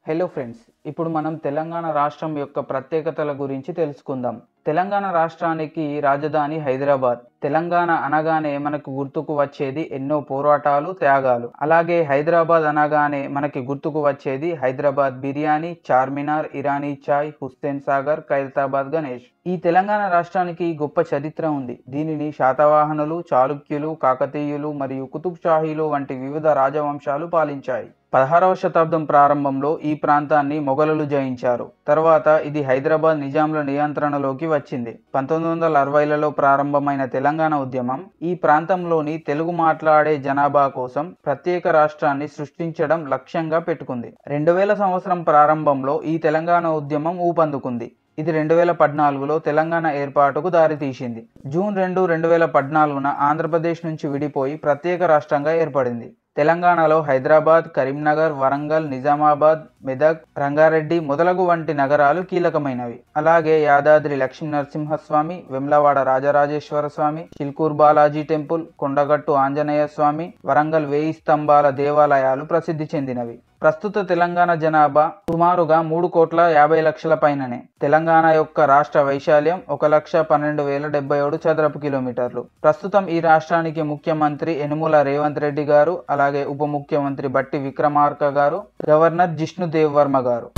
Hello friends, ఇప్పుడు మనం తెలంగాణ రాష్ట్రం యొక్క ప్రత్యేకతల గురించి తెలుసుకుందాం. తెలంగాణ రాష్ట్రానికి రాజధాని హైదరాబాద్. తెలంగాణ అనగానే మనకు గుర్తుకు వచ్చేది ఎన్నో పోరాటాలు, త్యాగాలు. అలాగే హైదరాబాద్ అనగానే మనకి గుర్తుకు వచ్చేది హైదరాబాద్ బిర్యానీ, చార్మినార్, ఇరానీ చాయ్, హుస్సేన్ సాగర్, ఖైరతాబాద్ గణేష్. ఈ తెలంగాణ రాష్ట్రానికి గొప్ప చరిత్ర ఉంది. దీనిని శాతవాహనులు, చాళుక్యులు, కాకతీయులు మరియు కుతుబ్ షాహీలు వంటి వివిధ రాజవంశాలు పాలించాయి. 16వ శతాబ్దం ప్రారంభంలో ఈ ప్రాంతాన్ని మొఘలులు జయించారు. తర్వాత ఇది హైదరాబాద్ నిజాంల నియంత్రణలోకి వచ్చింది. 1960లలో ప్రారంభమైన తెలంగాణ ఉద్యమం ఈ ప్రాంతంలోని తెలుగు మాట్లాడే జనాభా కోసం ప్రత్యేక రాష్ట్రాన్ని సృష్టించడం లక్ష్యంగా పెట్టుకుంది. 2000 సంవత్సరం ప్రారంభంలో ఈ తెలంగాణ ఉద్యమం ఊపందుకుంది. ఇది 2014లో తెలంగాణ ఏర్పాటుకు దారితీసింది. జూన్ 2, 2014న ఆంధ్రప్రదేశ్ నుంచి విడిపోయి ప్రత్యేక రాష్ట్రంగా ఏర్పడింది. తెలంగాణలో హైదరాబాద్, కరీంనగర్, వరంగల్, నిజామాబాద్, మెదక్, రంగారెడ్డి మొదలగు వంటి నగరాలు కీలకమైనవి. అలాగే యాదాద్రి లక్ష్మీ నరసింహస్వామి, వెమ్లవాడ రాజరాజేశ్వర స్వామి, చిల్కూర్ బాలాజీ టెంపుల్, కొండగట్టు ఆంజనేయ స్వామి, వరంగల్ 1000 స్తంభాల దేవాలయాలు ప్రసిద్ధి చెందినవి. ప్రస్తుత తెలంగాణ జనాభా సుమారుగా 3,50,00,000 పైననే. తెలంగాణ యొక్క రాష్ట్ర వైశాల్యం 1,12,077 చదరపు కిలోమీటర్లు. ప్రస్తుతం ఈ రాష్ట్రానికి ముఖ్యమంత్రి యనుమల రేవంత్ రెడ్డి గారు, అలాగే ఉప ముఖ్యమంత్రి బట్టి విక్రమార్క గారు, గవర్నర్ జిష్ణుదేవ్ వర్మ గారు.